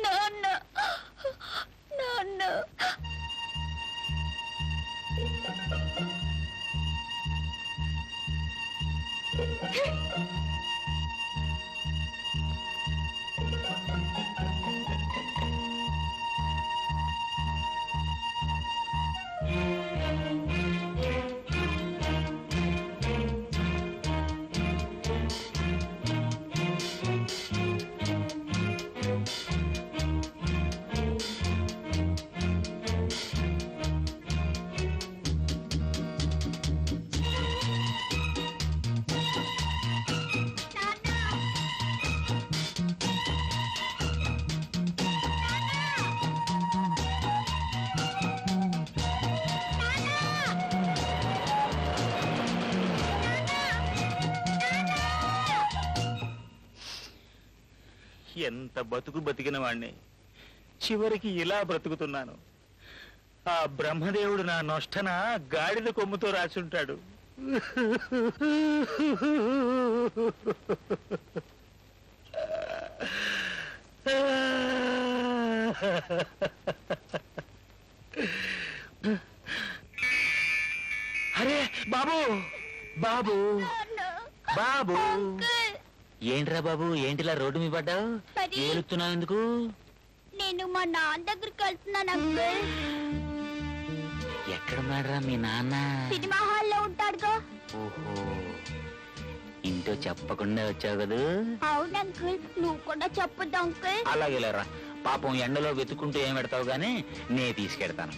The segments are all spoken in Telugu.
నాన్న నాన్న ఎంత బతుకు బతికిన వాణ్ణి చివరికి ఇలా బ్రతుకుతున్నాను. ఆ బ్రహ్మదేవుడు నా నొష్టన గాడిద కొమ్ముతో రాసుంటాడు. అరే బాబు బాబు బాబు, ఏంట్రా బాబు, ఏంటిలా రోడ్డు మీ పడ్డావు? ఏలుతున్నావు ఎందుకు? నేను మా నాన్న దగ్గరికి వెళ్తున్నాను అంకుల్. ఎక్కడున్నాడురా మీ నాన్న? సినిమా హాల్లో ఉంటాడుగా. ఓహో, ఇంటో చెప్పకుండా వచ్చావు కదా? అవును అంకుల్, నువ్వు కూడా చెప్పొద్దు అంకుల్. అలాగే లేరా, పాపం ఎండలో వెతుకుంటూ ఏం పెడతావు గానీ నే తీసుకెడతాను.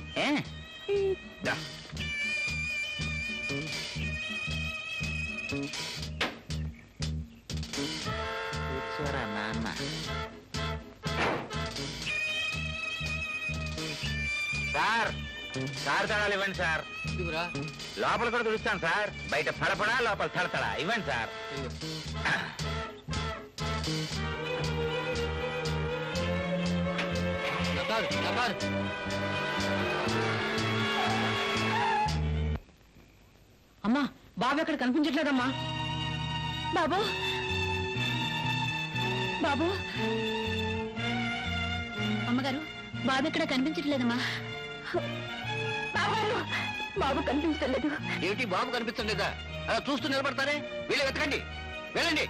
కూర్చోరా నాన్న. సార్ సార్ తడాలు ఇవ్వండి సార్. లోపల కూడా తుడుస్తాను సార్. బయట పడపడా, లోపల తడతడా. ఇవ్వండి సార్. అమ్మా, బాబు ఎక్కడ కనిపించట్లేదమ్మా. బాబు బాబు, అమ్మగారు బాబు ఎక్కడ కనిపించట్లేదమ్మా. బాబు కనిపించలేదు. ఏమిటి బాబు కనిపించలేదా? అలా చూస్తూ నిలబడతారే, వీళ్ళు వెతకండి, వెళ్ళండి.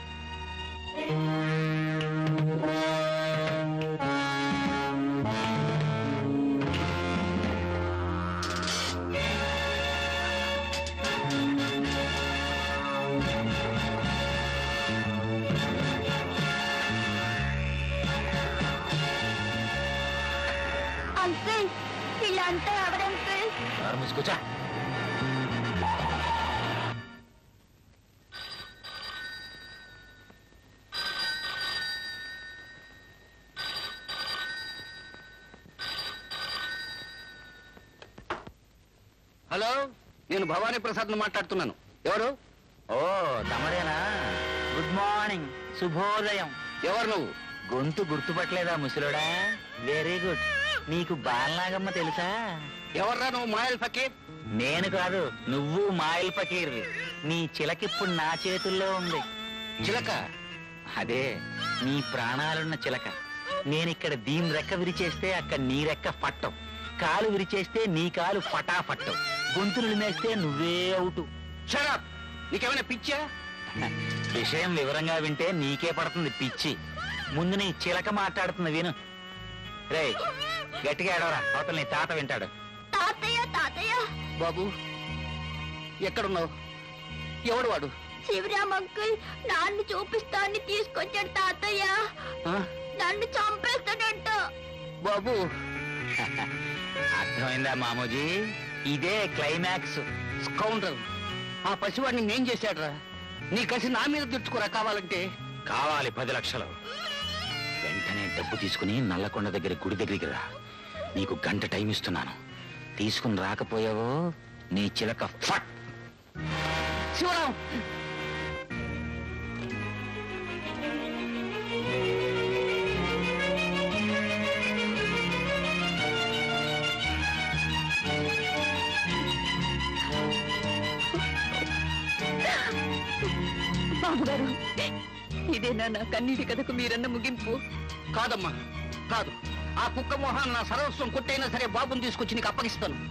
అంకుల్, వీళ్ళంతా ఎవరంకుల్? మూసుకొచ్చా. హలో, నేను భవానీ ప్రసాద్ మాట్లాడుతున్నాను. ఎవరు? ఓ తమరేనా? గుడ్ మార్నింగ్, శుభోదయం. ఎవరు నువ్వు? గొంతు గుర్తుపట్టలేదా ముసలోడా? Very good. నీకు బాలనాగమ్మ తెలుసా? ఎవర్రా నువ్వు? మాయల్ ఫకీర్? నేను కాదు, నువ్వు మాయల్ ఫకీర్వి. నీ చిలకిప్పుడు నా చేతుల్లో ఉంది. చిలక? అదే, నీ ప్రాణాలున్న చిలక. నేనిక్కడ దీని రెక్క విరిచేస్తే అక్కడ నీ రెక్క పట్టం, కాలు విరిచేస్తే నీ కాలు ఫటాఫట్టం, గొంతులు మేస్తే నువ్వే అవుటు. షడప్! నీకేమైనా పిచ్చా? విషయం వివరంగా వింటే నీకే పడుతుంది పిచ్చి. ముందు నీ చిలక మాట్లాడుతుంది విను. రే, గట్టిగా ఏడవరా, అవతల నీ తాత వింటాడు. తాతయ్య తాతయ్య. బాబు ఎక్కడున్నావు? ఎవడు వాడు? శివరామ్ అంకుల్ నాన్ను చూపిస్తాన్ని తీసుకొచ్చాడు తాతయ్య. నన్ను చంపేస్తాడంట. బాబు అర్థమైందా మామూజీ? ఇదే క్లైమాక్స్. స్కౌండర్! ఆ పసివాడిని నేను చేశాడురా. నీ కసి నా మీద తెచ్చుకోరా కావాలంటే. కావాలి 10 లక్షలు. వెంటనే డబ్బు తీసుకుని నల్లకొండ దగ్గర గుడి దగ్గరికి రా. నీకు గంట టైం ఇస్తున్నాను. తీసుకుని రాకపోయావో నీ చిలక ఫట్. శివరాం! బాబు గారు, ఇదే ఇదేనా నా కన్నీటి కథకు మీరన్న ముగింపు? కాదమ్మా, కాదు. ఆ కుక్క మొహాన్ని నా సర్వస్వం కొట్టైనా సరే బాబుని తీసుకొచ్చి నీకు అప్పగిస్తాను.